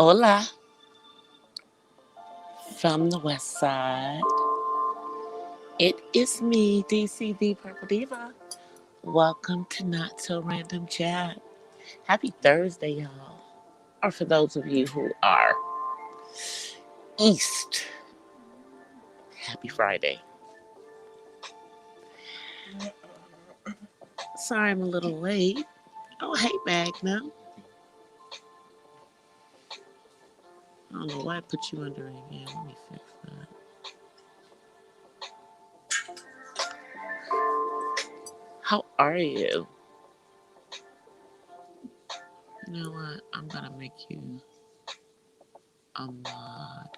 Hola from the west side. It is me, DC the Purple Diva. Welcome to Not So Random Chat. Happy Thursday, y'all. Or for those of you who are East, happy Friday. Sorry I'm a little late. Oh, hey, Magnum. I don't know why I put you under again. Let me fix that. How are you? You know what? I'm going to make you a mod.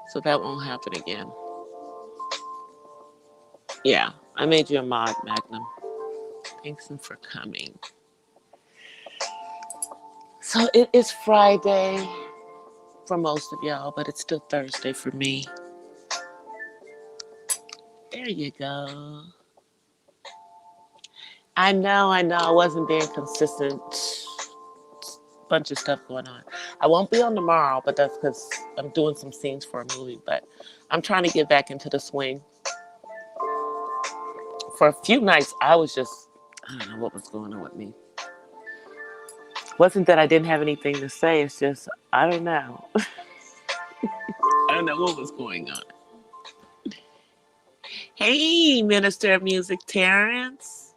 So that won't happen again. Yeah, I made you a mod, Magnum. Thanks for coming. So it is Friday for most of y'all, but it's still Thursday for me. There you go. I know. I wasn't being consistent. Bunch of stuff going on. I won't be on tomorrow, but that's because I'm doing some scenes for a movie. But I'm trying to get back into the swing. For a few nights, I don't know what was going on with me. Wasn't that I didn't have anything to say. It's just, I don't know. I don't know what was going on. Hey, Minister of Music, Terrence.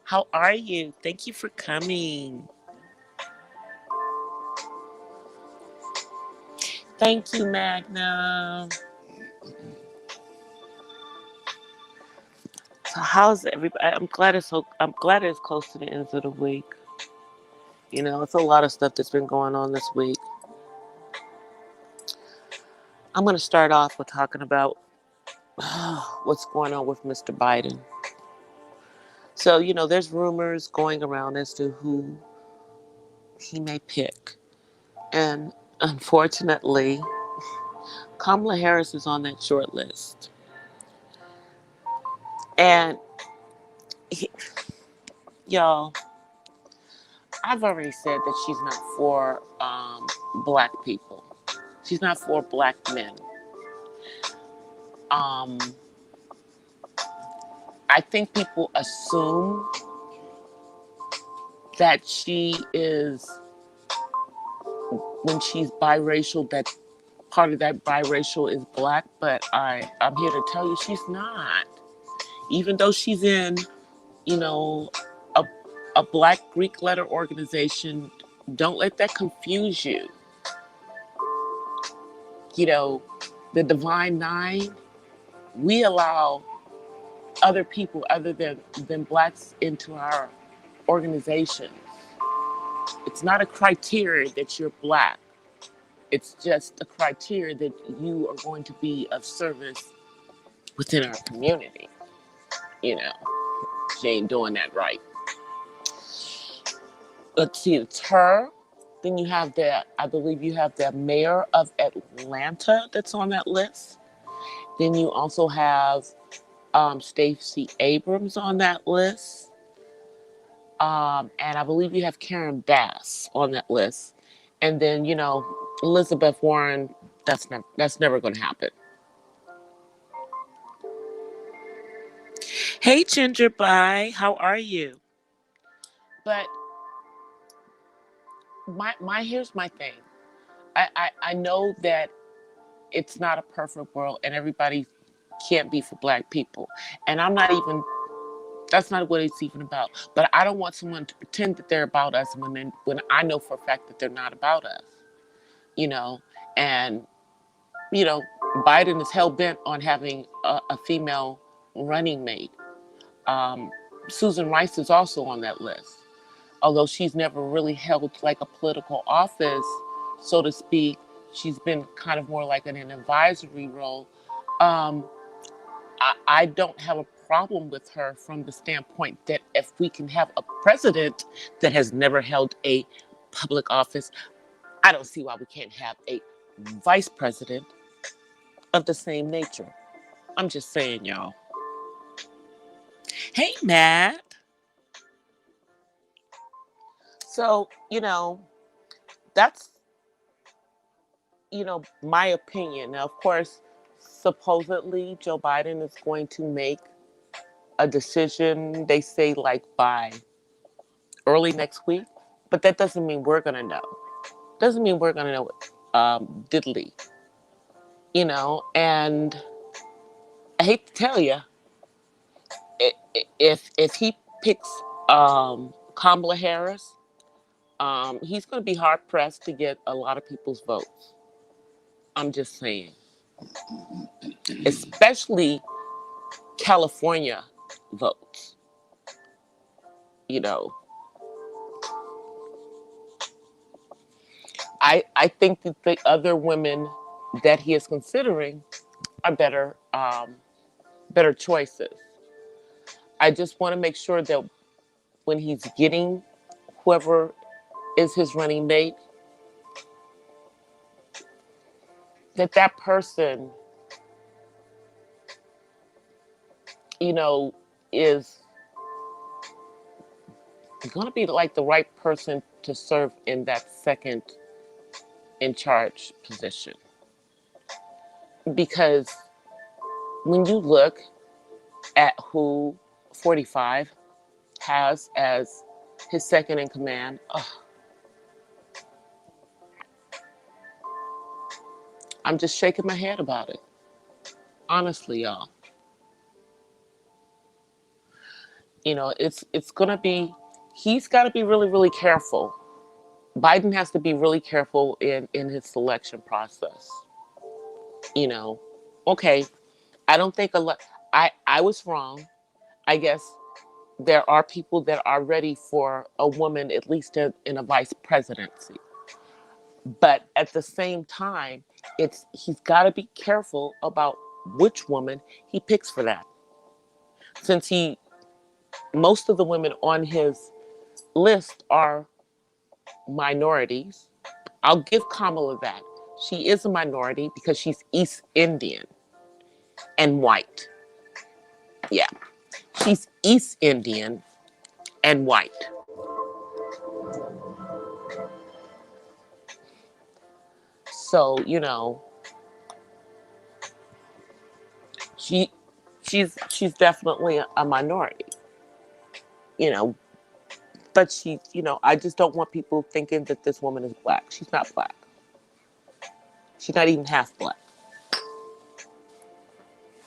How are you? Thank you for coming. Thank you, Magna. So how's everybody? I'm glad it's close to the end of the week. You know, it's a lot of stuff that's been going on this week. I'm going to start off with talking about what's going on with Mr. Biden. So, there's rumors going around as to who he may pick. And unfortunately, Kamala Harris is on that short list. And, y'all, I've already said that she's not for black people. She's not for black men. Um, I think people assume that she is, when she's biracial, that part of that biracial is black, but I'm here to tell you she's not. Even though she's in, you know, a, a black Greek letter organization, don't let that confuse you. The Divine Nine, we allow other people other than blacks into our organizations. It's not a criteria that you're black. It's just a criteria that you are going to be of service within our community. She ain't doing that right. Let's see, it's her. Then I believe you have the mayor of Atlanta that's on that list. Then you also have Stacey Abrams on that list. And I believe you have Karen Bass on that list. And then, Elizabeth Warren, that's never going to happen. Hey, Ginger Pie, how are you? But here's my thing. I know that it's not a perfect world and everybody can't be for black people. And that's not what it's even about. But I don't want someone to pretend that they're about us when I know for a fact that they're not about us. And, Biden is hell-bent on having a female running mate. Susan Rice is also on that list. Although she's never really held like a political office, so to speak, she's been kind of more like in an advisory role. Um, I don't have a problem with her from the standpoint that if we can have a president that has never held a public office, I don't see why we can't have a vice president of the same nature. I'm just saying, y'all. Hey, Matt. So, that's my opinion. Now, of course, supposedly Joe Biden is going to make a decision, they say, like by early next week, but that doesn't mean we're going to know. Doesn't mean we're going to know diddly, and I hate to tell you, if he picks Kamala Harris, he's going to be hard pressed to get a lot of people's votes. I'm just saying, especially California votes. You know, I think that the other women that he is considering are better choices. I just want to make sure that when he's getting whoever is his running mate, that person, you know, is going to be like the right person to serve in that second in charge position. Because when you look at who 45 has as his second in command, I'm just shaking my head about it. Honestly, y'all. It's gonna be, he's got to be really, really careful. Biden has to be really careful in his selection process. You know, okay, I don't think a lot. I was wrong. I guess there are people that are ready for a woman, at least in a vice presidency. But at the same time, he's got to be careful about which woman he picks for that. Since most of the women on his list are minorities. I'll give Kamala that. She is a minority because she's East Indian and white. Yeah, she's East Indian and white. So, she she's definitely a minority. You know, but I just don't want people thinking that this woman is black. She's not black. She's not even half black.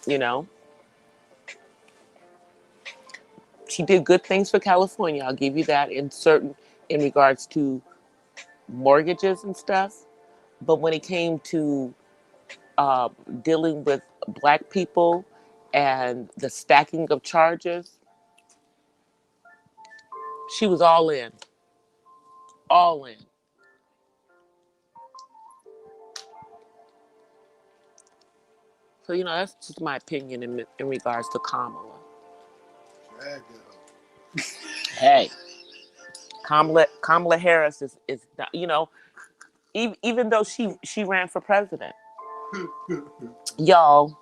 You know, she did good things for California. I'll give you that in regards to mortgages and stuff. But when it came to uh, dealing with black people and the stacking of charges, she was all in, all in. So that's just my opinion in regards to Kamala. Hey, Kamala Harris is even though she ran for president, y'all.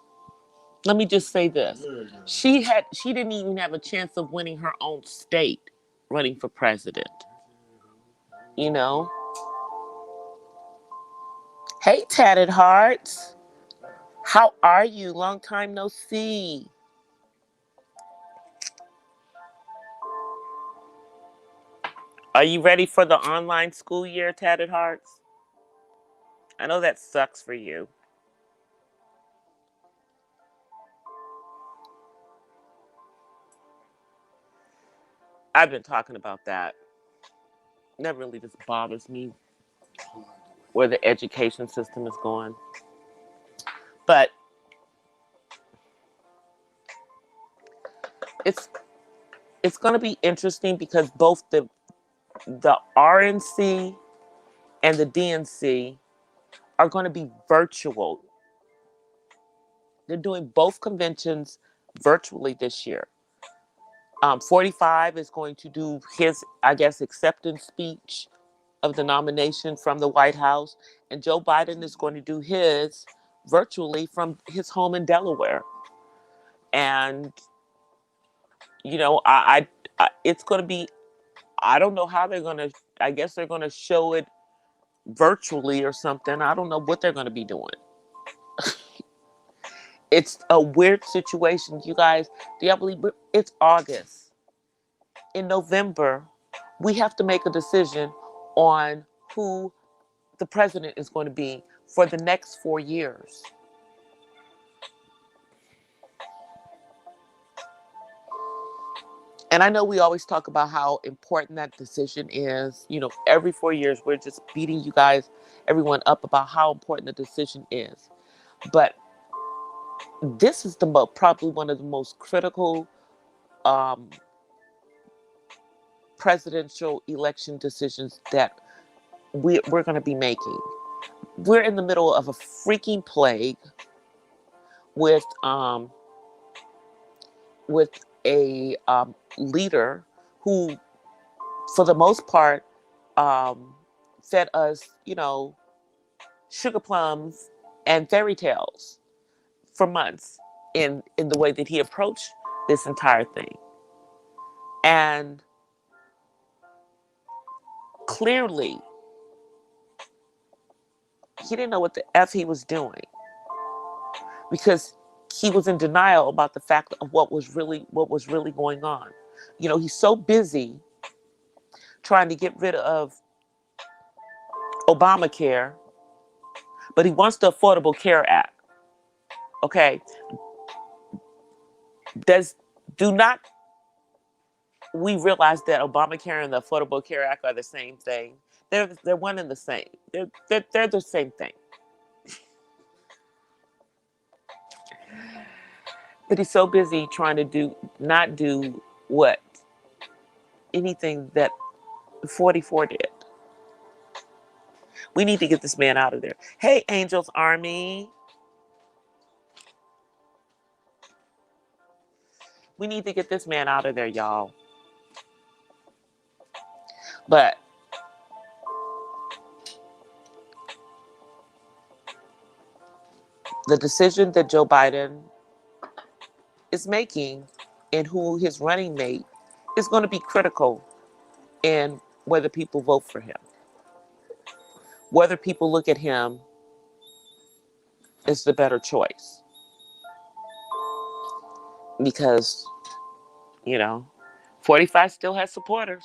Let me just say this: she didn't even have a chance of winning her own state running for president. You know. Hey, tatted hearts. How are you? Long time no see. Are you ready for the online school year, tatted hearts? I know that sucks for you. I've been talking about that. That really just bothers me where the education system is going. But it's it's going to be interesting because both the RNC and the DNC are going to be virtual. They're doing both conventions virtually this year. 45 is going to do his, I guess, acceptance speech of the nomination from the White House, and Joe Biden is going to do his virtually from his home in Delaware. And it's going to be. I don't know how they're going to. I guess they're going to show it virtually or something. I don't know what they're going to be doing. It's a weird situation, you guys. Do y'all believe it's August? In November, we have to make a decision on who the president is going to be for the next 4 years. And I know we always talk about how important that decision is. Every 4 years, we're just beating you guys, everyone up about how important the decision is. But this is probably one of the most critical um, presidential election decisions that we're going to be making. We're in the middle of a freaking plague with a leader who, for the most part, fed us, sugar plums and fairy tales for months in the way that he approached this entire thing. And clearly, he didn't know what the F he was doing, because he was in denial about the fact of what was really going on. He's so busy trying to get rid of Obamacare, but he wants the Affordable Care Act. Okay, do not we realize that Obamacare and the Affordable Care Act are the same thing? They're one and the same. They're the same thing. But he's so busy trying to not do what anything that 44 did. We need to get this man out of there. Hey, Angels Army. We need to get this man out of there, y'all. But the decision that Joe Biden is making and who his running mate is going to be critical in whether people vote for him. Whether people look at him as the better choice. Because, 45 still has supporters.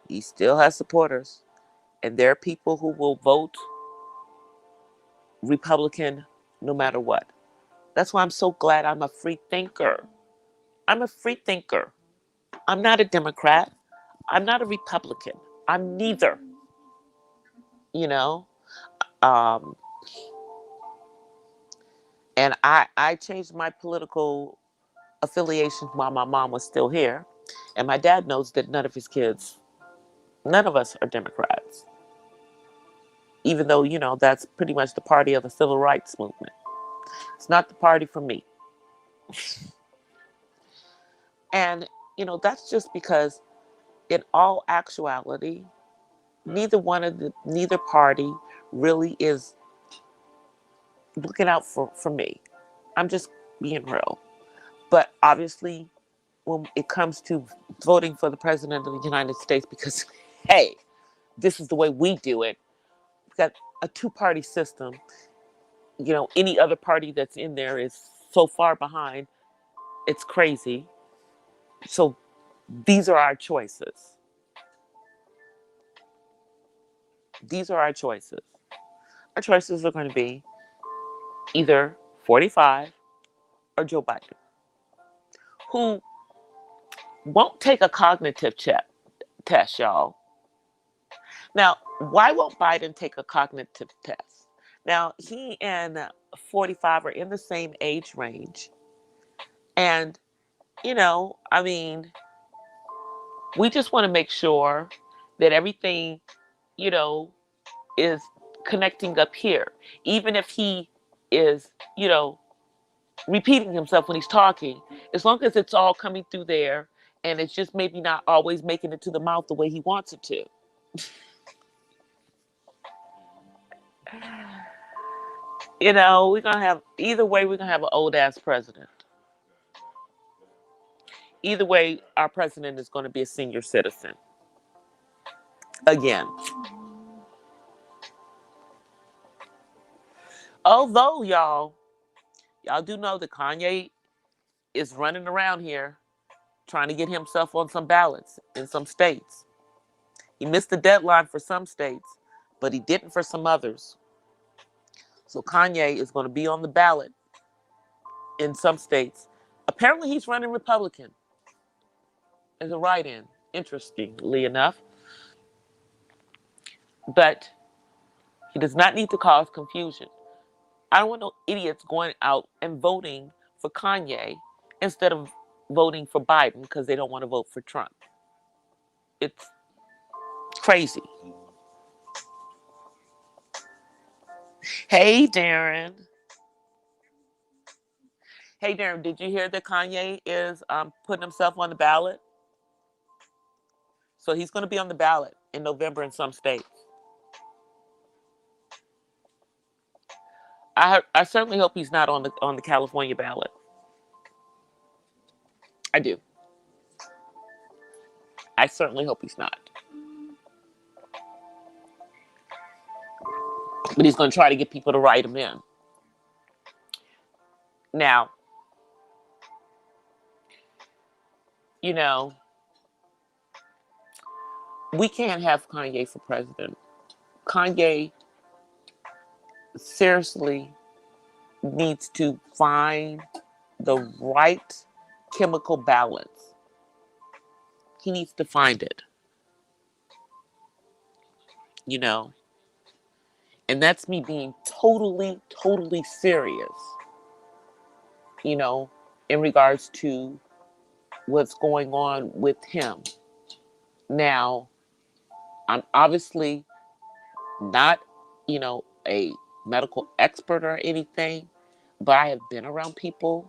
He still has supporters. And there are people who will vote Republican no matter what. That's why I'm so glad I'm a free thinker. I'm a free thinker. I'm not a Democrat. I'm not a Republican. I'm neither. Um, and I changed my political affiliation while my mom was still here. And my dad knows that none of us are Democrats. Even though, that's pretty much the party of the civil rights movement. It's not the party for me. And, that's just because in all actuality, neither party really is looking out for me. I'm just being real. But obviously, when it comes to voting for the president of the United States, because, hey, this is the way we do it. We've got a two-party system. Any other party that's in there is so far behind. It's crazy. So these are our choices. These are our choices. Our choices are going to be either 45 or Joe Biden, who won't take a cognitive test, y'all. Now, why won't Biden take a cognitive test? Now, he and 45 are in the same age range. And, we just want to make sure that everything, is connecting up here. Even if he is, repeating himself when he's talking, as long as it's all coming through there and it's just maybe not always making it to the mouth the way he wants it to. We're going to have, either way, we're going to have an old ass president. Either way, our president is going to be a senior citizen. Again. Although, y'all do know that Kanye is running around here trying to get himself on some ballots in some states. He missed the deadline for some states, but he didn't for some others. So Kanye is going to be on the ballot in some states. Apparently, he's running Republican as a write-in, interestingly enough. But he does not need to cause confusion. I don't want no idiots going out and voting for Kanye instead of voting for Biden because they don't want to vote for Trump. It's crazy. Hey, Darren. Hey, Darren, did you hear that Kanye is putting himself on the ballot? So he's going to be on the ballot in November in some states. I certainly hope he's not on the California ballot. I do. I certainly hope he's not. But he's going to try to get people to write him in. Now, you know, we can't have Kanye for president. Kanye seriously needs to find the right chemical balance. He needs to find it, you know. And that's me being totally, totally serious, you know, in regards to what's going on with him. Now, I'm obviously not, you know, a medical expert or anything, but I have been around people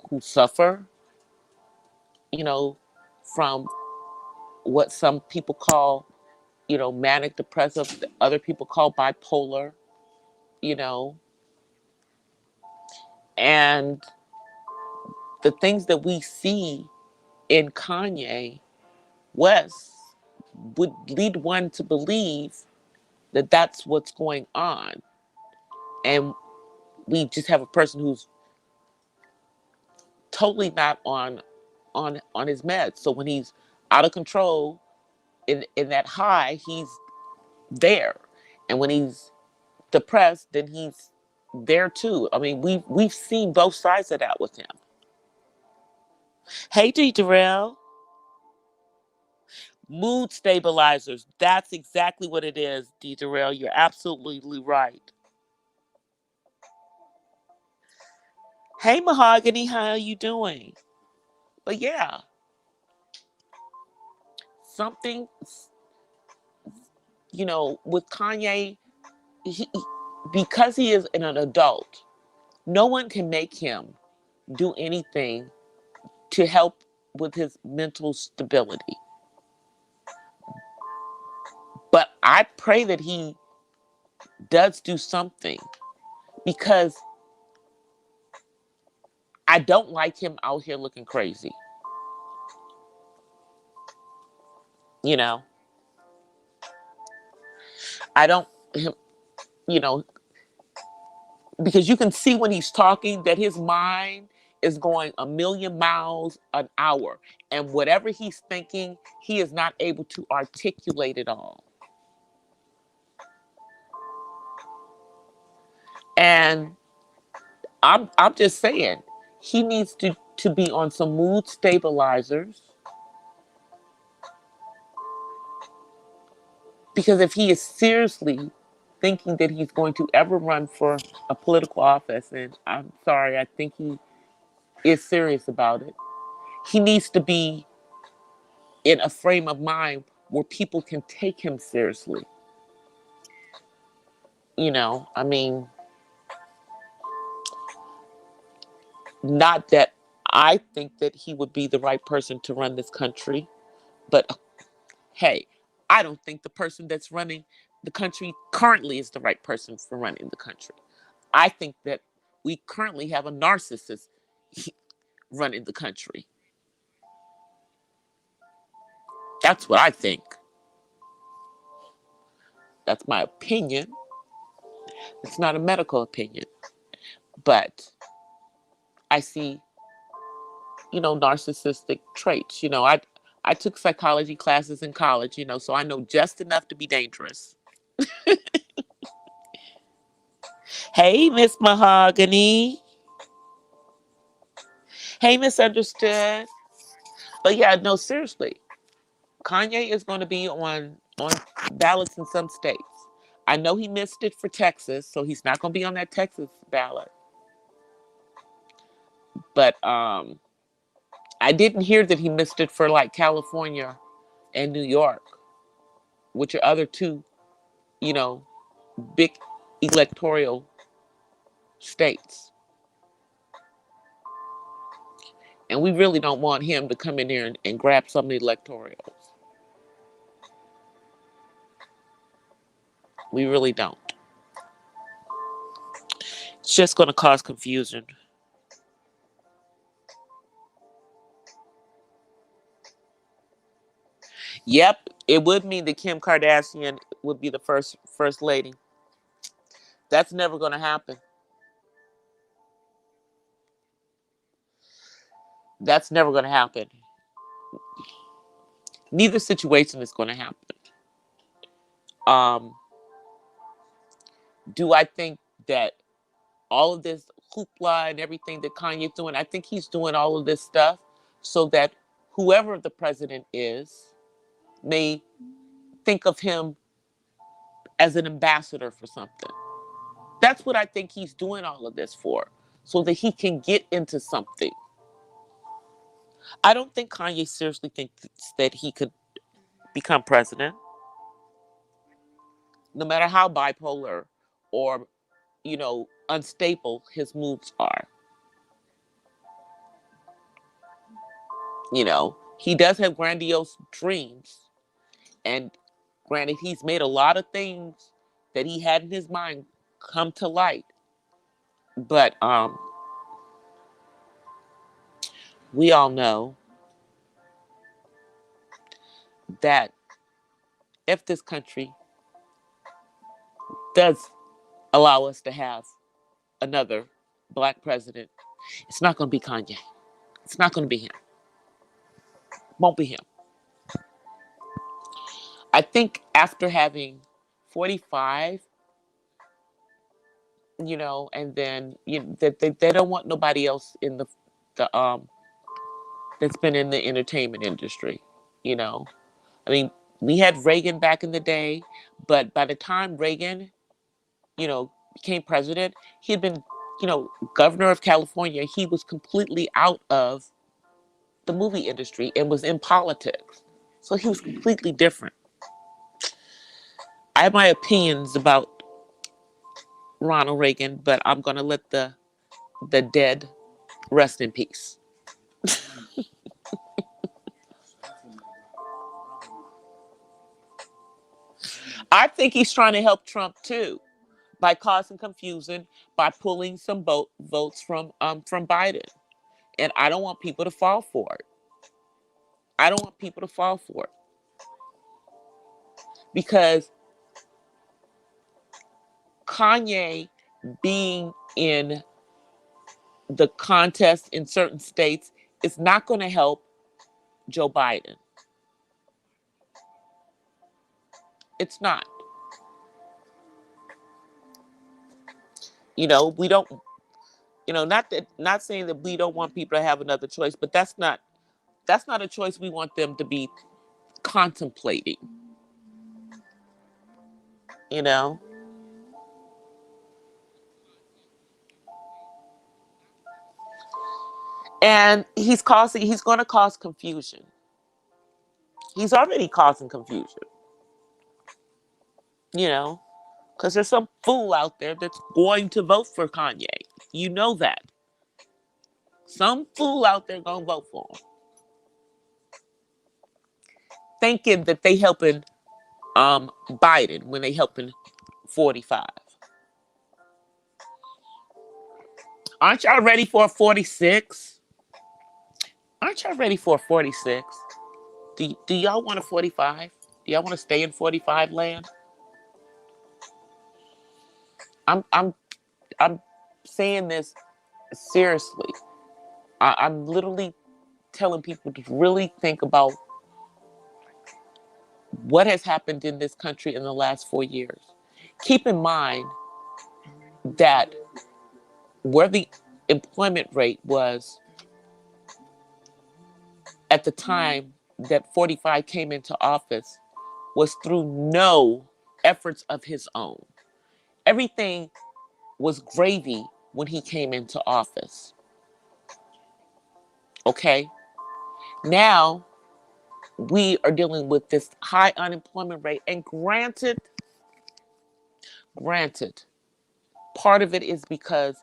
who suffer, you know, from what some people call, you know, manic depressive, other people call bipolar, you know, and the things that we see in Kanye West would lead one to believe that that's what's going on. And we just have a person who's totally not on his meds. So when he's out of control in that high, he's there. And when he's depressed, then he's there too. I mean, we've seen both sides of that with him. Hey, D. Darrell. Mood stabilizers. That's exactly what it is, D. Darrell. You're absolutely right. Hey, Mahogany, how are you doing? But yeah, something, you know, with Kanye, because he is an adult, no one can make him do anything to help with his mental stability. But I pray that he does do something because I don't like him out here looking crazy. You know, I don't, you know, because you can see when he's talking that his mind is going a million miles an hour. And whatever he's thinking, he is not able to articulate it all. And I'm just saying, he needs to be on some mood stabilizers. Because if he is seriously thinking that he's going to ever run for a political office, and I'm sorry, I think he is serious about it, he needs to be in a frame of mind where people can take him seriously. You know, I mean, not that I think that he would be the right person to run this country, but hey, I don't think the person that's running the country currently is the right person for running the country. I think that we currently have a narcissist running the country. That's what I think. That's my opinion. It's not a medical opinion, but I see, narcissistic traits. I took psychology classes in college, so I know just enough to be dangerous. Hey, Miss Mahogany. Hey, Misunderstood. But yeah, no, seriously, Kanye is going to be on ballots in some states. I know he missed it for Texas, so he's not going to be on that Texas ballot. But I didn't hear that he missed it for like California and New York, which are other two, you know, big electoral states. And we really don't want him to come in there and grab some of the electorals. We really don't. It's just going to cause confusion. Yep, it would mean that Kim Kardashian would be the first lady. That's never going to happen. That's never going to happen. Neither situation is going to happen. Um, do I think that all of this hoopla and everything that Kanye's doing, I think he's doing all of this stuff so that whoever the president is may think of him as an ambassador for something. That's what I think he's doing all of this for, so that he can get into something. I don't think Kanye seriously thinks that he could become president, no matter how bipolar or, unstable his moves are. He does have grandiose dreams. And granted, he's made a lot of things that he had in his mind come to light. But we all know that if this country does allow us to have another black president, it's not going to be Kanye. It's not going to be him. Won't be him. I think after having 45, and then they don't want nobody else in the that's been in the entertainment industry. I mean, we had Reagan back in the day, but by the time Reagan, became president, he had been, governor of California. He was completely out of the movie industry and was in politics. So he was completely different. I have my opinions about Ronald Reagan, but I'm going to let the dead rest in peace. I think he's trying to help Trump too, by causing confusion, by pulling some votes from Biden. And I don't want people to fall for it. I don't want people to fall for it. Because Kanye being in the contest in certain states is not going to help Joe Biden. It's not. We don't, not saying that we don't want people to have another choice, but that's not a choice we want them to be contemplating. And he's going to cause confusion. He's already causing confusion. Because there's some fool out there that's going to vote for Kanye. You know that. Some fool out there going to vote for him. Thinking that they helping Biden when they helping 45. Aren't y'all ready for a 46? Aren't y'all ready for a 46? Do y'all want a 45? Do y'all want to stay in 45 land? I'm I'm saying this seriously. I'm literally telling people to really think about what has happened in this country in the last 4 years. Keep in mind that where the employment rate was at the time that 45 came into office was through no efforts of his own. Everything was gravy when he came into office. Okay? Now we are dealing with this high unemployment rate, and granted, part of it is because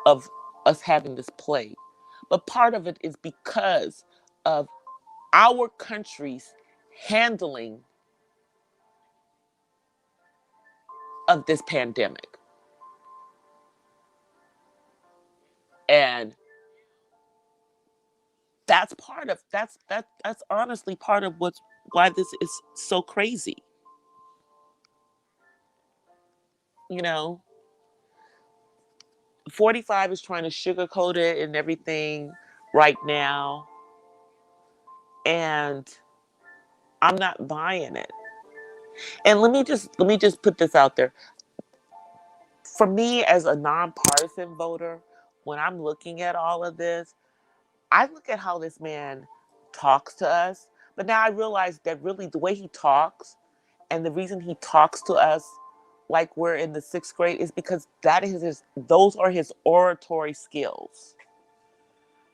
of us having this plague, but part of it is because of our country's handling of this pandemic. And that's honestly part of why this is so crazy. You know, 45 is trying to sugarcoat it and everything right now, and I'm not buying it. And let me just put this out there. For me as a nonpartisan voter, when I'm looking at all of this, I look at how this man talks to us, but now I realize that really the way he talks and the reason he talks to us like we're in the 6th grade is because those are his oratory skills.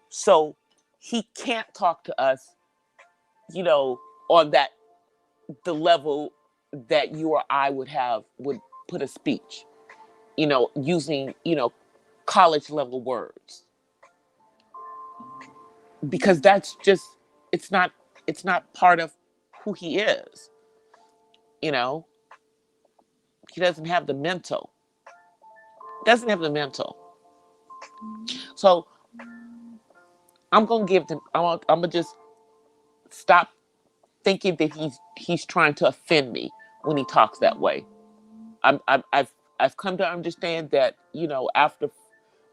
So he can't talk to us, on the level that you or I would put a speech, using, college level words. Because that's just it's not part of who he is. You know, he doesn't have the mental. So I'm gonna just stop thinking that he's trying to offend me when he talks that way. I've come to understand that, after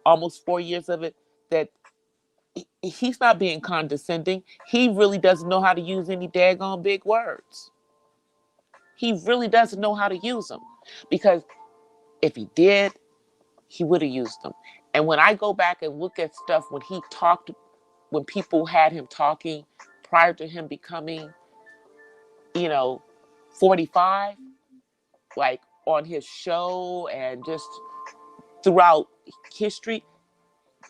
almost 4 years of it, that he's not being condescending. He really doesn't know how to use any daggone big words. He really doesn't know how to use them, because if he did, he would have used them. And when I go back and look at stuff when people had him talking prior to him becoming, you know, 45, like on his show and just throughout history,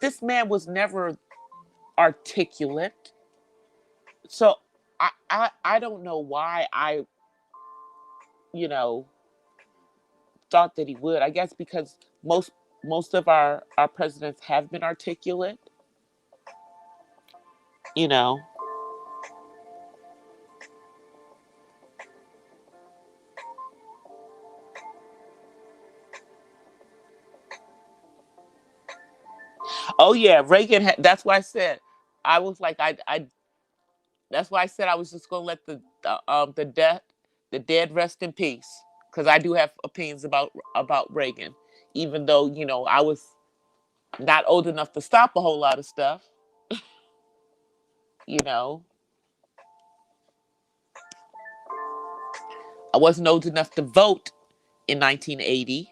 this man was never articulate. So I don't know why I, you know, thought that he would. I guess because most of our presidents have been articulate, you know. Oh yeah, Reagan. That's why I said I was like I. That's why I said I was just gonna let the dead rest in peace, because I do have opinions about Reagan, even though I was not old enough to stop a whole lot of stuff. You know, I wasn't old enough to vote in 1980.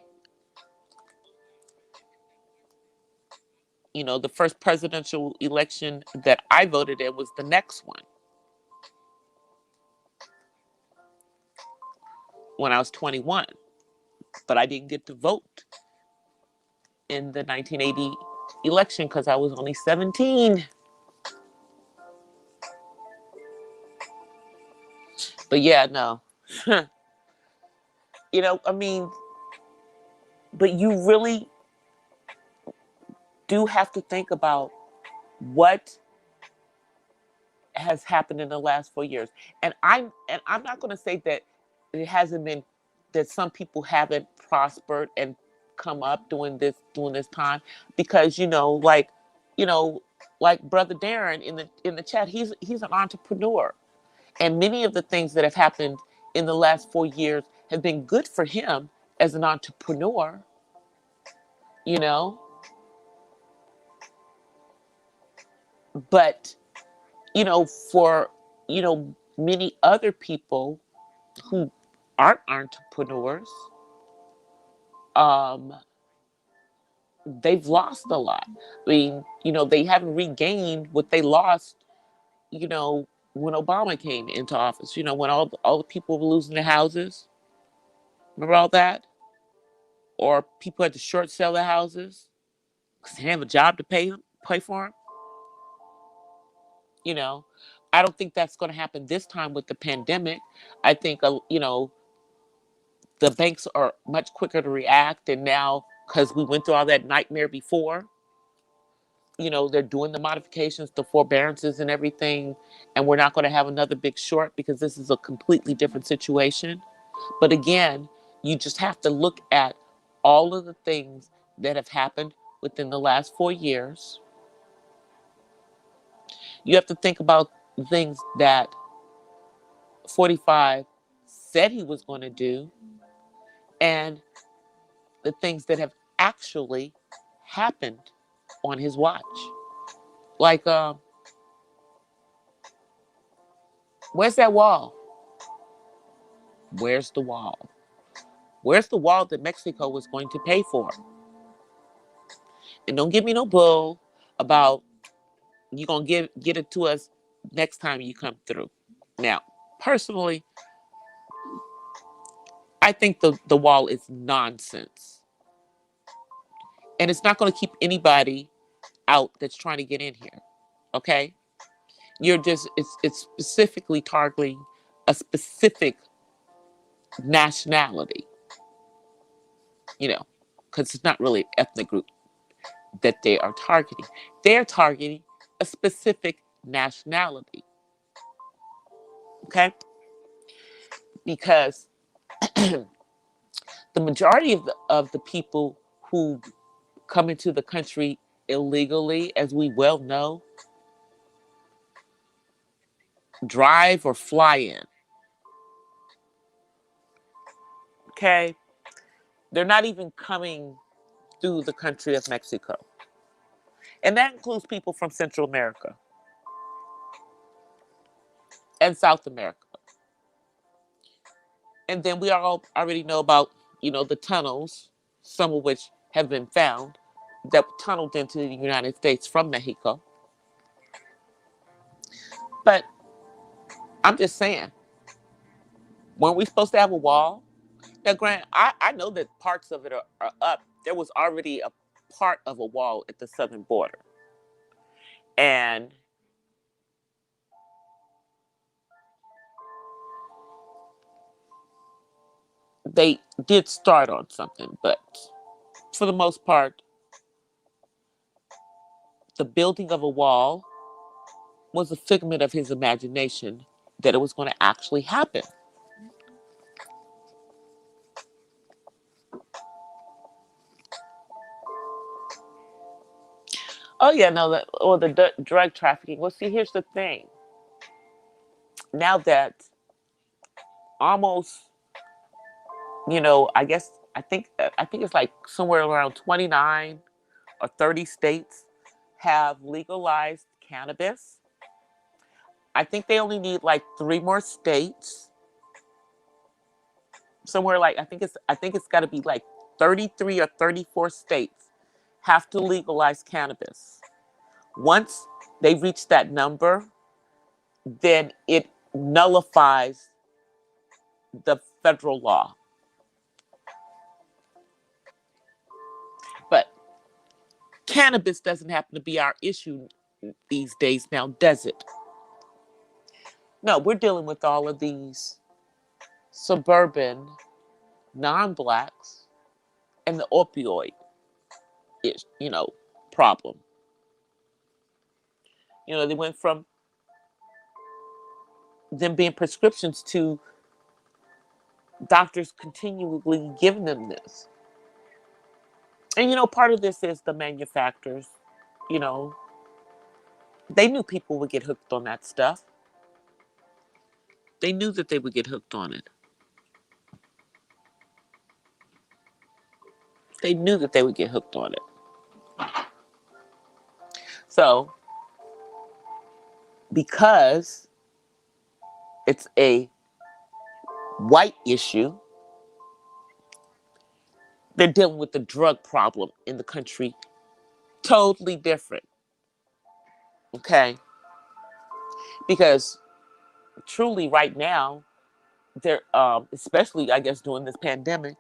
The first presidential election that I voted in was the next one, when I was 21, but I didn't get to vote in the 1980 election because I was only 17. But yeah, no. I mean, but you really do have to think about what has happened in the last 4 years. And I'm not going to say that it hasn't been, that some people haven't prospered and come up during this time, because you know like brother Darren in the chat, he's an entrepreneur, and many of the things that have happened in the last 4 years have been good for him as an entrepreneur. you know, but, for, many other people who aren't entrepreneurs, um, they've lost a lot. I mean, they haven't regained what they lost, when Obama came into office, when all the people were losing their houses. Remember all that? Or people had to short sell their houses because they didn't have a job to pay for them. You know, I don't think that's going to happen this time with the pandemic. I think, the banks are much quicker to react. And now, because we went through all that nightmare before, they're doing the modifications, the forbearances and everything. And we're not going to have another big short because this is a completely different situation. But again, you just have to look at all of the things that have happened within the last 4 years. You have to think about things that 45 said he was going to do and the things that have actually happened on his watch. Like, where's that wall? Where's the wall? Where's the wall that Mexico was going to pay for? And don't give me no bull about you're going to get it to us next time you come through. Now, personally, I think the wall is nonsense. And it's not going to keep anybody out that's trying to get in here. Okay? It's specifically targeting a specific nationality, because it's not really an ethnic group that they are targeting. They're targeting a specific nationality. Okay? Because the majority of the people who come into the country illegally, as we well know, drive or fly in. Okay? They're not even coming through the country of Mexico. And that includes people from Central America and South America. And then we all already know about, the tunnels, some of which have been found, that tunneled into the United States from Mexico. But I'm just saying, weren't we supposed to have a wall? Now, Grant, I know that parts of it are up. There was already a part of a wall at the southern border. And they did start on something, but for the most part, the building of a wall was a figment of his imagination that it was going to actually happen. Oh yeah, no, the drug trafficking. Well, see, here's the thing. Now that almost, I think it's like somewhere around 29 or 30 states have legalized cannabis. I think they only need like 3 more states. Somewhere like I think it's got to be like 33 or 34 states have to legalize cannabis. Once they reach that number, then it nullifies the federal law. But cannabis doesn't happen to be our issue these days now, does it? No, we're dealing with all of these suburban non-blacks and the opioid is, problem. They went from them being prescriptions to doctors continually giving them this. And part of this is the manufacturers, you know, they knew people would get hooked on that stuff. They knew that they would get hooked on it. They knew that they would get hooked on it. So, because it's a white issue, they're dealing with the drug problem in the country totally different. Okay? Because truly right now, they're especially I guess during this pandemic,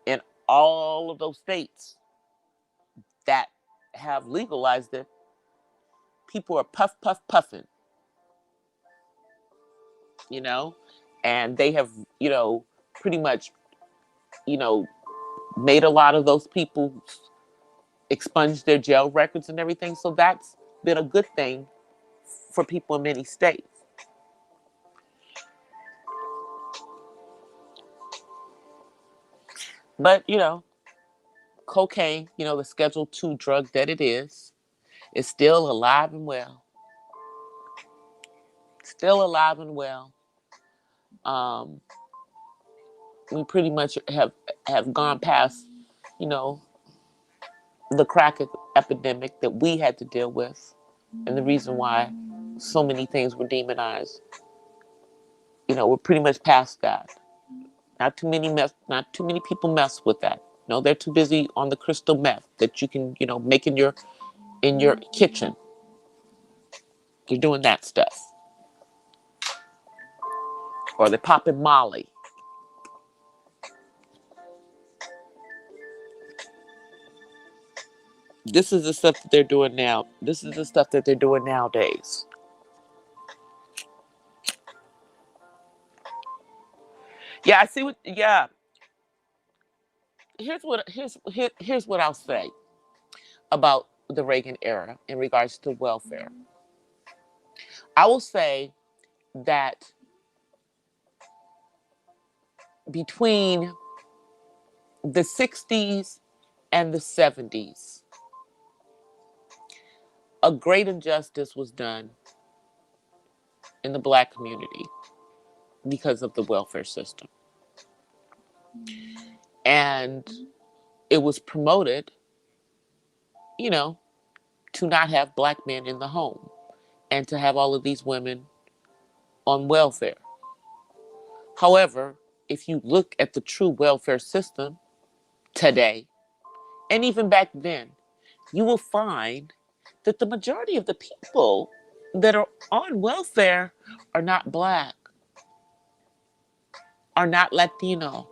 in all of those states that have legalized it, people are puffing, you know, and they have, pretty much, you know, made a lot of those people expunge their jail records and everything. So that's been a good thing for people in many states. But, cocaine, the Schedule II drug that it is still alive and well. Still alive and well. Um, we pretty much have gone past, you know, the crack epidemic that we had to deal with, and the reason why so many things were demonized. We're pretty much past that. Not too many people mess with that. No, they're too busy on the crystal meth that you can, make in your kitchen. You're doing that stuff. Or they're popping Molly. This is the stuff that they're doing now. This is the stuff that they're doing nowadays. Yeah, I see what. Yeah, here's what I'll say about the Reagan era in regards to welfare. I will say that between the 60s and the 70s, a great injustice was done in the Black community because of the welfare system. And it was promoted, you know, to not have Black men in the home and to have all of these women on welfare. However, if you look at the true welfare system today, and even back then, you will find that the majority of the people that are on welfare are not Black, are not Latino.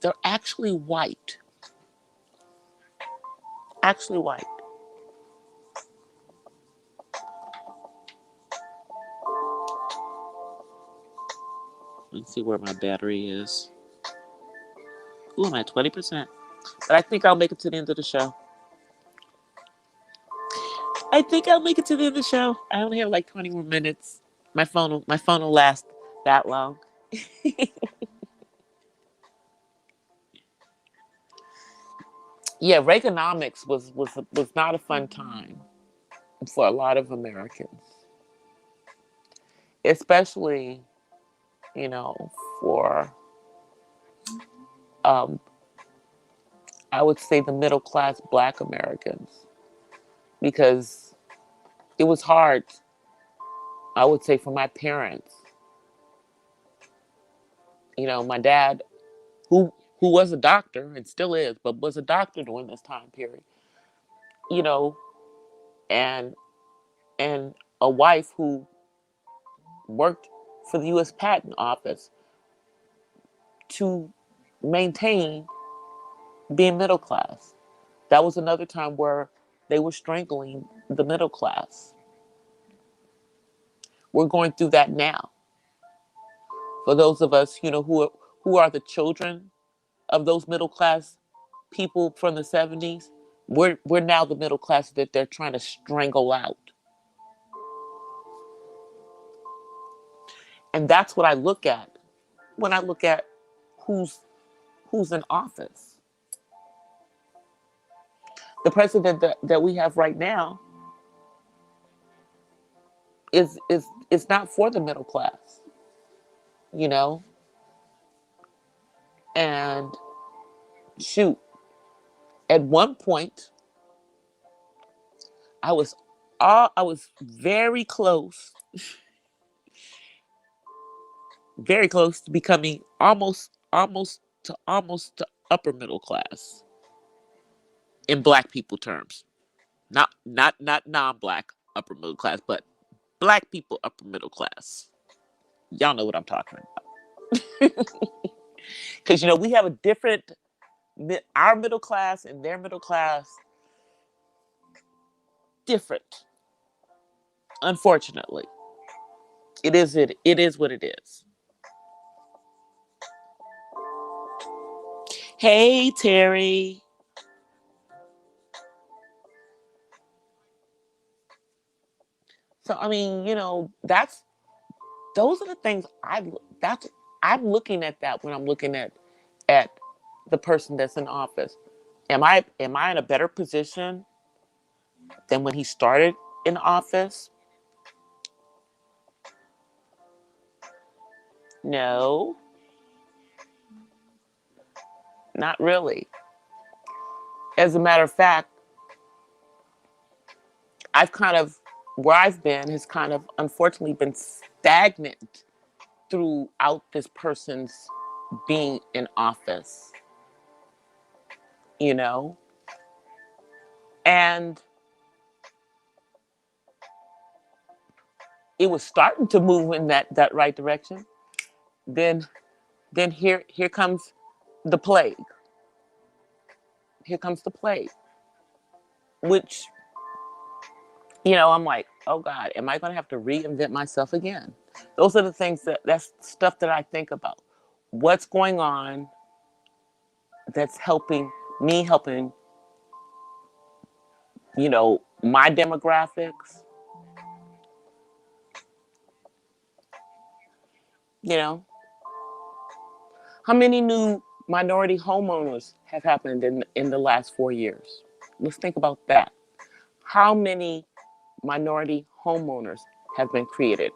They're actually white. Actually white. Let's see where my battery is. Ooh, I'm at 20%. But I think I'll make it to the end of the show. I think I'll make it to the end of the show. I only have like 20 more minutes. My phone will last that long. Yeah, Reaganomics was not a fun time for a lot of Americans, especially, you know, for um, I would say the middle class Black Americans, because it was hard. I would say for my parents, my dad, who was a doctor and still is, but was a doctor during this time period, you know, and and a wife who worked for the U.S. Patent Office to maintain being middle class. That was another time where they were strangling the middle class. We're going through that now. For those of us, who are the children of those middle class people from the 70s, we're now the middle class that they're trying to strangle out. And that's what I look at when I look at who's in office. The president that we have right now is not for the middle class, you know? And shoot, At one point, I was I was very close to becoming almost to upper middle class in black people terms. Not non-black upper middle class, but black people upper middle class. Y'all know what I'm talking about. Because we have a different our middle class and their middle class different. Unfortunately, it is what it is. Hey Terry. So I mean, those are the things I'm looking at that when I'm looking at the person that's in office. Am I in a better position than when he started in office? No, not really. As a matter of fact, I've kind of where I've been has kind of unfortunately been stagnant throughout this person's being in office, you know? And it was starting to move in that right direction. Then here comes the plague. Here comes the plague. Which, I'm like, oh God, am I gonna have to reinvent myself again? Those are the things that's stuff that I think about. What's going on that's helping my demographics, you know, how many new minority homeowners have happened in the last 4 years? Let's think about that. How many minority homeowners have been created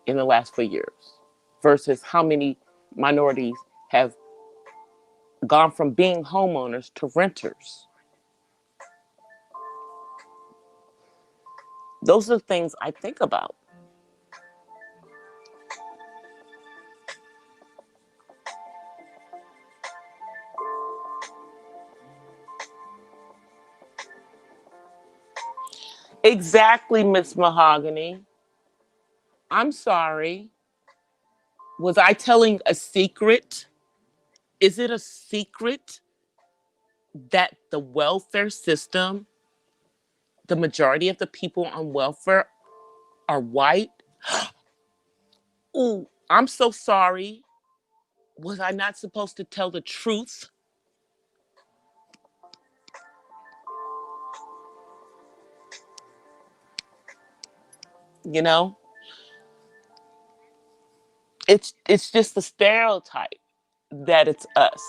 in the last 4 years versus how many minorities have gone from being homeowners to renters? Those are the things I think about. Exactly, Miss Mahogany. I'm sorry. Was I telling a secret? Is it a secret that the welfare system, the majority of the people on welfare are white? Ooh, I'm so sorry. Was I not supposed to tell the truth? You know, it's just a stereotype that it's us.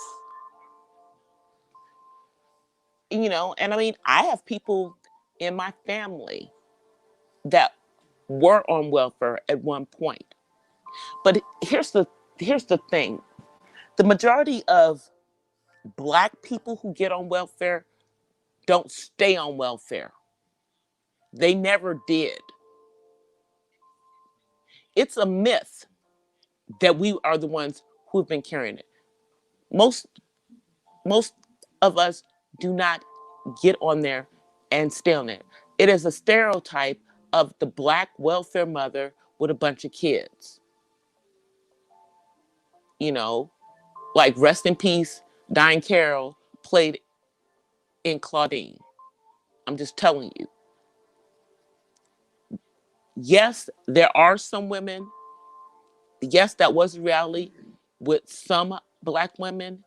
And I mean, I have people in my family that were on welfare at one point. But here's the thing. The majority of black people who get on welfare don't stay on welfare. They never did. It's a myth that we are the ones who've been carrying it. Most most of us do not get on there and stay on there. It is a stereotype of the black welfare mother with a bunch of kids. You know, like rest in peace, Diane Carroll played in Claudine. I'm just telling you. Yes, there are some women. Yes, that was reality with some black women,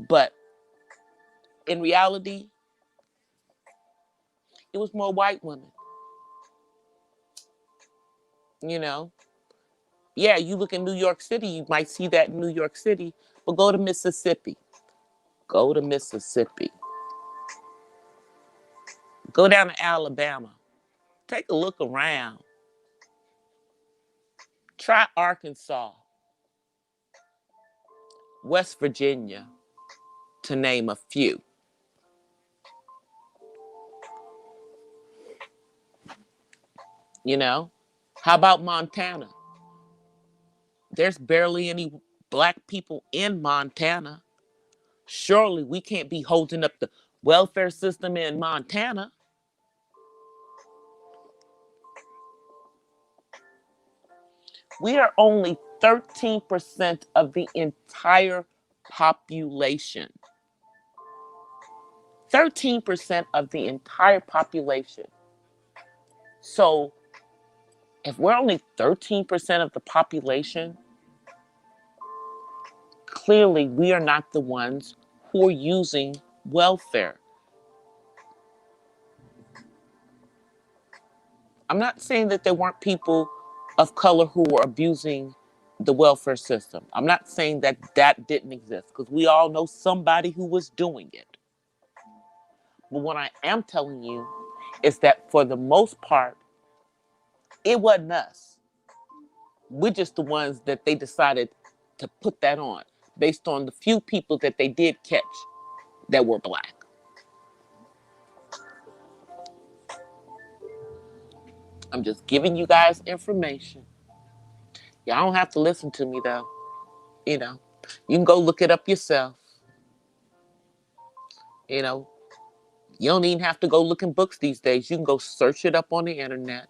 but in reality, it was more white women. You know, yeah, you look in New York City, you might see that in New York City, but go to Mississippi. Go to Mississippi. Go down to Alabama. Take a look around. Try Arkansas, West Virginia, to name a few. You know, how about Montana? There's barely any black people in Montana. Surely we can't be holding up the welfare system in Montana. We are only 13% of the entire population. 13% of the entire population. So if we're only 13% of the population, clearly we are not the ones who are using welfare. I'm not saying that there weren't people of color who were abusing the welfare system. I'm not saying that that didn't exist, because we all know somebody who was doing it. But what I am telling you is that for the most part, it wasn't us. We're just the ones that they decided to put that on based on the few people that they did catch that were black. I'm just giving you guys information. Y'all don't have to listen to me though. You know, you can go look it up yourself. You know, you don't even have to go look in books these days. You can go search it up on the internet.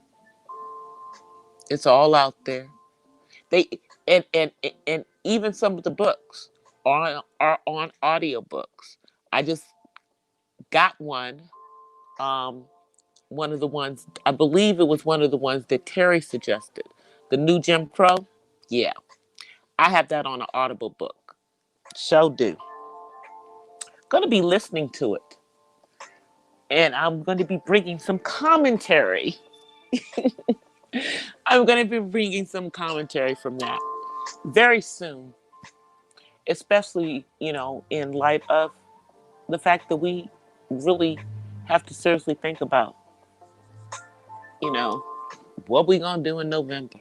It's all out there. They and even some of the books are on audiobooks. I just got one. Um, one of the ones, I believe it was one of the ones that Terry suggested. The New Jim Crow. Yeah, I have that on an Audible book. So do. Going to be listening to it, and I'm going to be bringing some commentary. I'm going to be bringing some commentary from that very soon, especially, in light of the fact that we really have to seriously think about, you know, what we going to do in November.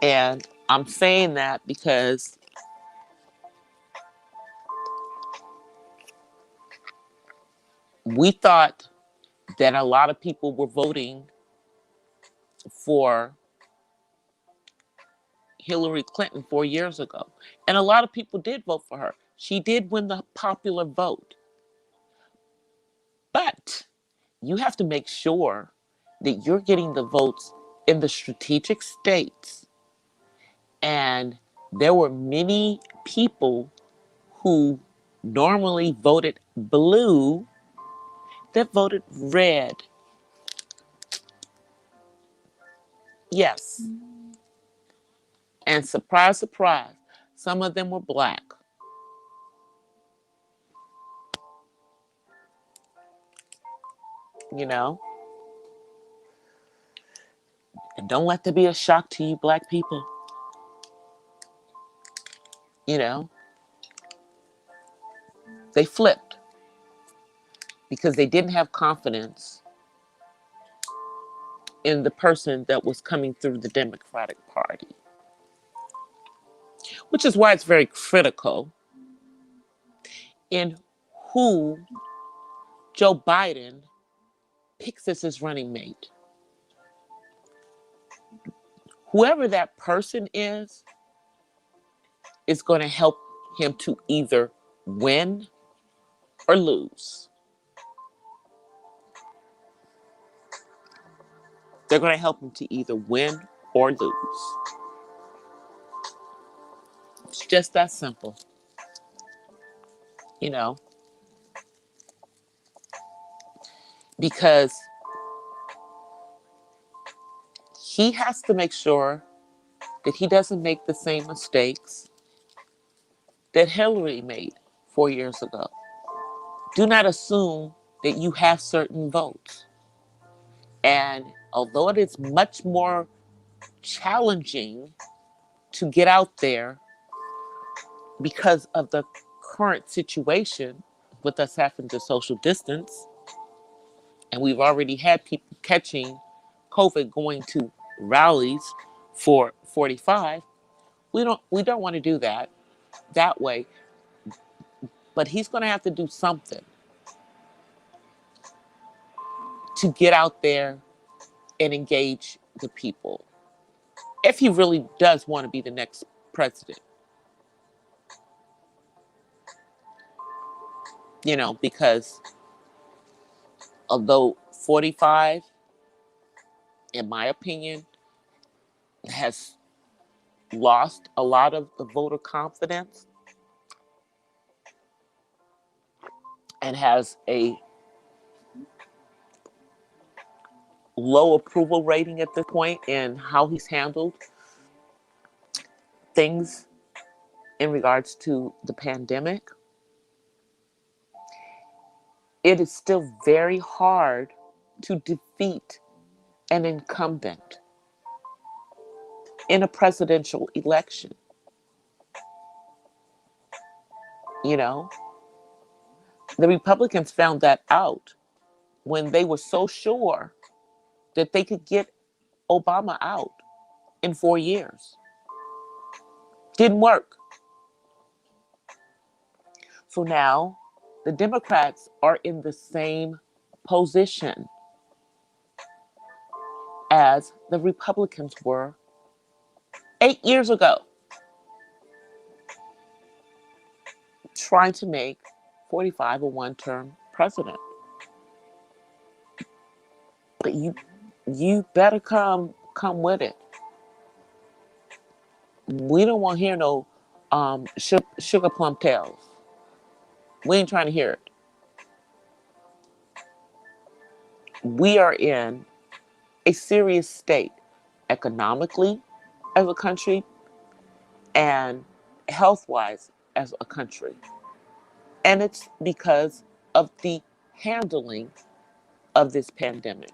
And I'm saying that because we thought that a lot of people were voting for Hillary Clinton 4 years ago. And a lot of people did vote for her. She did win the popular vote. But you have to make sure that you're getting the votes in the strategic states. And there were many people who normally voted blue that voted red. Yes. And surprise, surprise, some of them were black. You know? And don't let that be a shock to you, black people. You know? They flipped because they didn't have confidence in the person that was coming through the Democratic Party. Which is why it's very critical in who Joe Biden picks as his running mate. Whoever that person is going to help him to either win or lose. They're going to help him to either win or lose. It's just that simple. You know? Because he has to make sure that he doesn't make the same mistakes that Hillary made 4 years ago. Do not assume that you have certain votes. And although it is much more challenging to get out there because of the current situation with us having to social distance, and we've already had people catching COVID going to rallies for 45, we don't want to do that way. But he's going to have to do something. to get out there and engage the people if he really does want to be the next president. Because although 45, in my opinion, has lost a lot of the voter confidence and has a low approval rating at this point in how he's handled things in regards to the pandemic, it is still very hard to defeat an incumbent in a presidential election. You know, the Republicans found that out when they were so sure that they could get Obama out in 4 years. Didn't work. So now the Democrats are in the same position as the Republicans were 8 years ago, trying to make 45 a one-term president. But you better come with it. We don't want to hear no sugar plum tales. We ain't trying to hear it. We are in a serious state economically as a country and health-wise as a country. And it's because of the handling of this pandemic.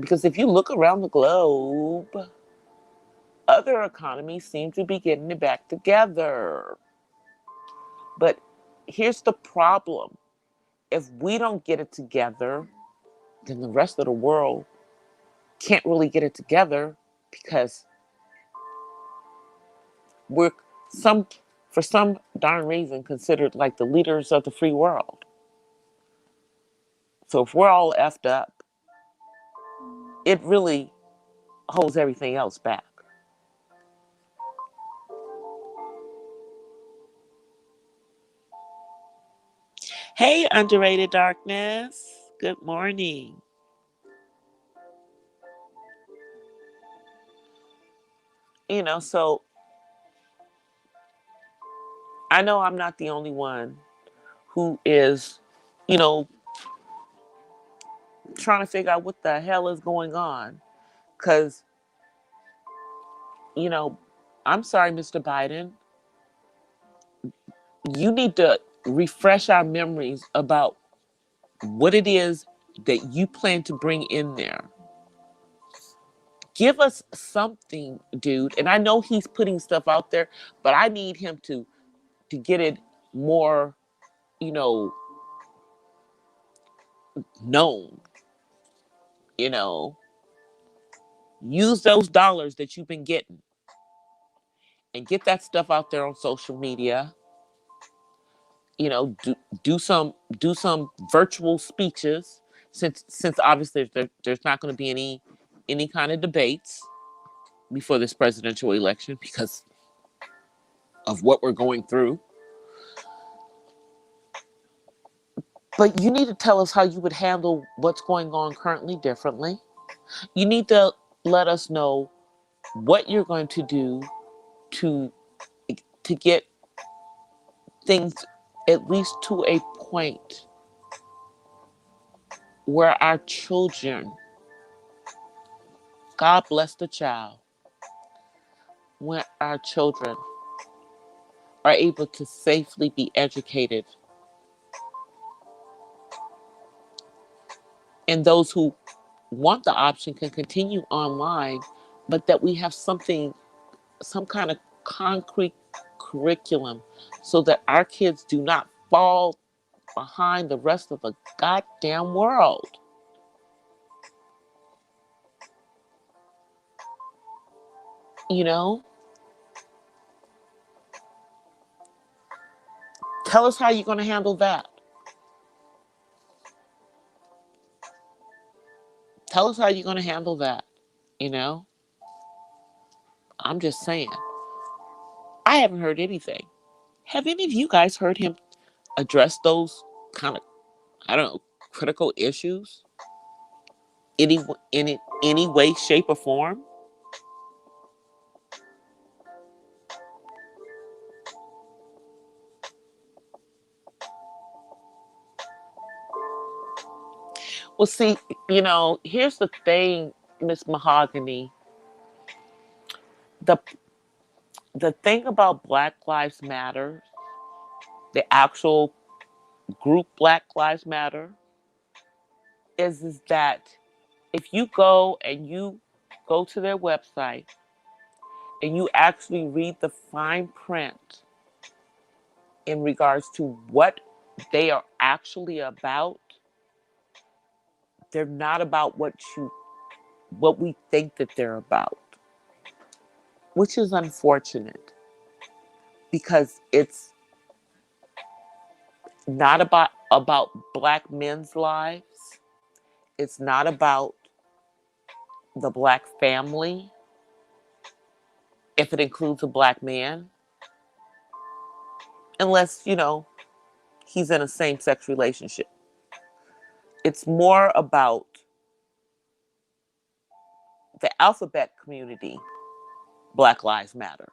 Because if you look around the globe, other economies seem to be getting it back together. But here's the problem. If we don't get it together, then the rest of the world can't really get it together because we're for some darn reason considered like the leaders of the free world. So if we're all effed up, it really holds everything else back. Hey, underrated darkness. Good morning. So I know I'm not the only one who is, you know, trying to figure out what the hell is going on. Because, you know, I'm sorry, Mr. Biden, you need to refresh our memories about what it is that you plan to bring in there. Give us something, dude. And I know he's putting stuff out there, but I need him to get it more, you know, known. You know, use those dollars that you've been getting and get that stuff out there on social media. Do some virtual speeches since obviously there's not going to be any kind of debates before this presidential election because of what we're going through. But you need to tell us how you would handle what's going on currently differently. You need to let us know what you're going to do to get things at least to a point where our children, God bless the child, when our children are able to safely be educated, and those who want the option can continue online, but that we have some kind of concrete curriculum so that our kids do not fall behind the rest of the goddamn world. You know? Tell us how you're going to handle that. Tell us how you're going to handle that. You know, I'm just saying. I haven't heard anything. Have any of you guys heard him address those kind of, I don't know, critical issues any in any way, shape, or form? Well, see, here's the thing, Miss Mahogany. The the thing about Black Lives Matter, the actual group Black Lives Matter, is that if you go to their website and you actually read the fine print in regards to what they are actually about, they're not about what we think that they're about, which is unfortunate because it's not about Black men's lives. It's not about the Black family, if it includes a Black man, unless he's in a same-sex relationship. It's more about the alphabet community. Black Lives Matter.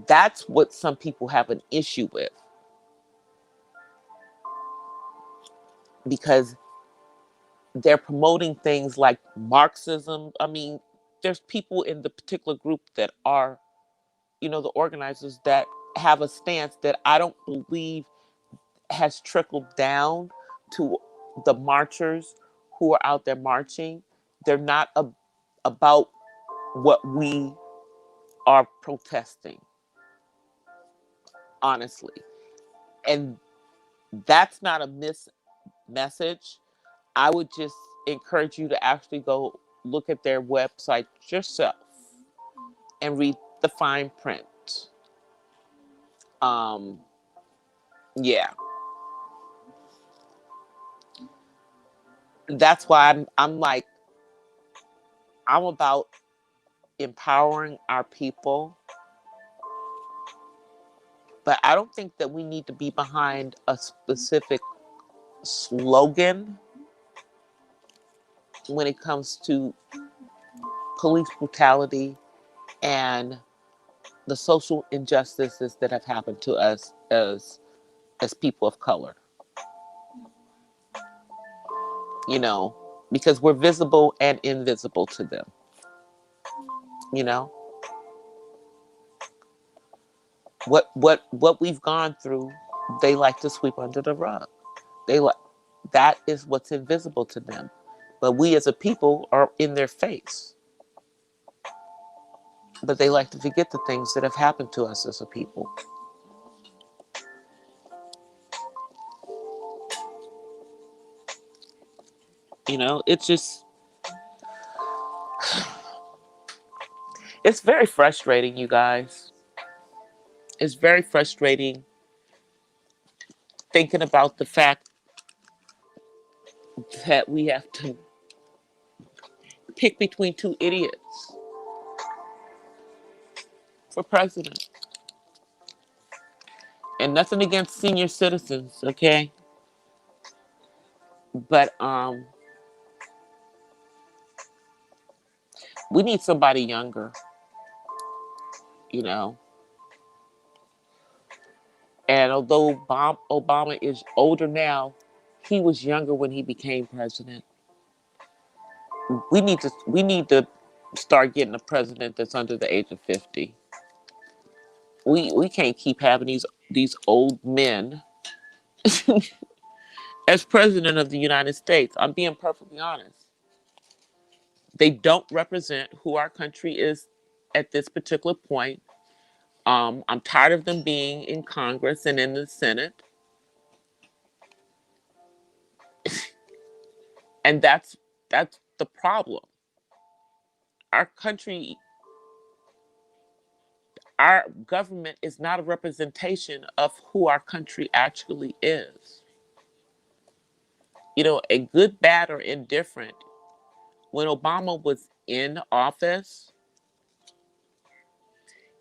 That's what some people have an issue with, because they're promoting things like Marxism. I mean, there's people in the particular group that are, the organizers, that have a stance that I don't believe has trickled down to the marchers who are out there marching. They're not about what we are protesting, honestly. And that's not a message. I would just encourage you to actually go look at their website yourself and read the fine print. Um, yeah, that's why I'm like, I'm about empowering our people, but I don't think that we need to be behind a specific slogan when it comes to police brutality and the social injustices that have happened to us as people of color. You know, because we're visible and invisible to them. You know, what we've gone through, they like to sweep under the rug. They like that is what's invisible to them. But we as a people are in their face. But they like to forget the things that have happened to us as a people. It's just, it's very frustrating, you guys. It's very frustrating thinking about the fact that we have to pick between two idiots for president. And nothing against senior citizens, okay? But we need somebody younger, you know. And although Obama is older now, he was younger when he became president. We need to start getting a president that's under the age of 50. We can't keep having these old men as president of the United States. I'm being perfectly honest. They don't represent who our country is at this particular point. I'm tired of them being in Congress and in the Senate. And that's the problem. Our country, our government is not a representation of who our country actually is. A good, bad, or indifferent, when Obama was in office,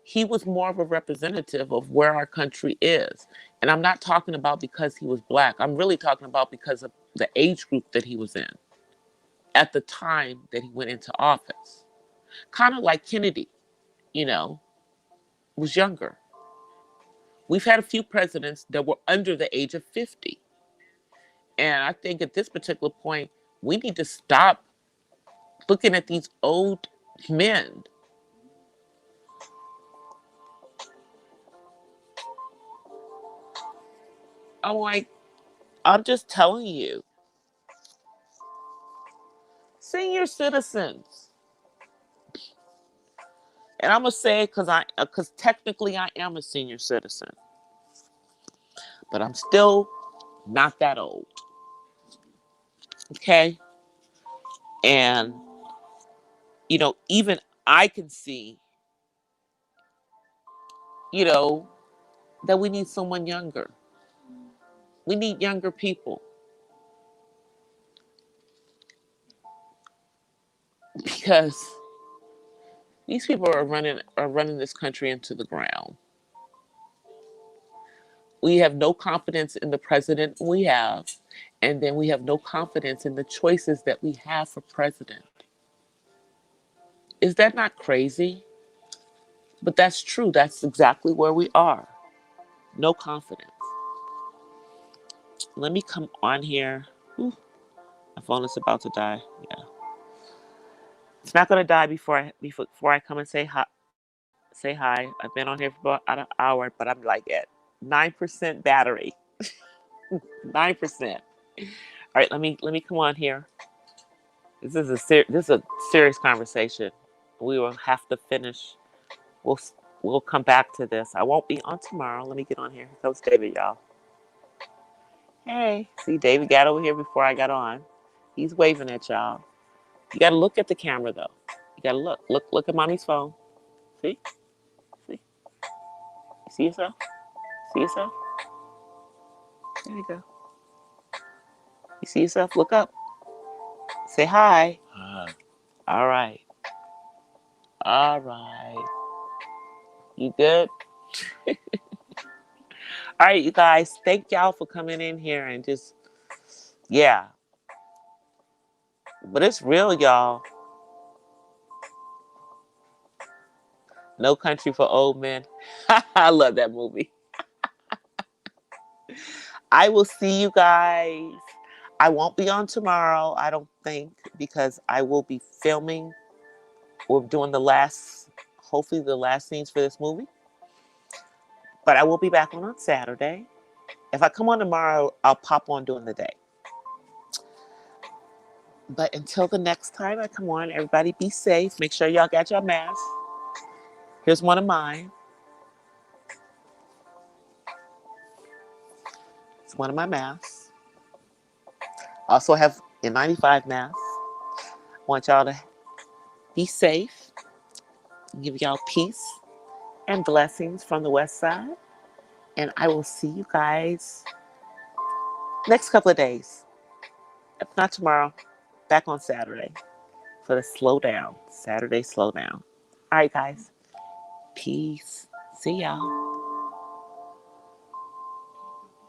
he was more of a representative of where our country is. And I'm not talking about because he was black. I'm really talking about because of the age group that he was in at the time that he went into office. Kind of like Kennedy, you know, was younger. We've had a few presidents that were under the age of 50. And I think at this particular point, we need to stop looking at these old men. I'm like, I'm just telling you, senior citizens. And I'm gonna say it because technically I am a senior citizen, but I'm still not that old. Okay, and even I can see, you know, that we need someone younger. We need younger people because these people are running this country into the ground. We have no confidence in the president we have, and then we have no confidence in the choices that we have for president. Is that not crazy? But that's true. That's exactly where we are. No confidence. Let me come on here. Ooh, my phone is about to die. Yeah, it's not gonna die before I come and say hi. Say hi. I've been on here for about an hour, but I'm like at 9% battery. 9%. All right, let me come on here. This is a serious conversation. We will have to finish. We'll we'll come back to this. I won't be on tomorrow. Let me get on here. Here comes David, y'all. Hey, see, David got over here before I got on. He's waving at y'all. You gotta look at the camera though. You gotta look at mommy's phone. See, see, you see yourself. See yourself. There you go. You see yourself. Look up. Say hi. Hi. All right. All right. You good? All right, you guys. Thank y'all for coming in here and just, yeah. But it's real, y'all. No Country for Old Men. I love that movie. I will see you guys. I won't be on tomorrow, I don't think, because I will be filming. We're doing hopefully the last scenes for this movie. But I will be back on Saturday. If I come on tomorrow, I'll pop on during the day. But until the next time I come on, everybody be safe. Make sure y'all got your masks. Here's one of mine. It's one of my masks. Also have N95 mask. I want y'all to be safe. Give y'all peace and blessings from the West Side. And I will see you guys next couple of days. If not tomorrow, back on Saturday for the Saturday slowdown. All right, guys. Peace. See y'all.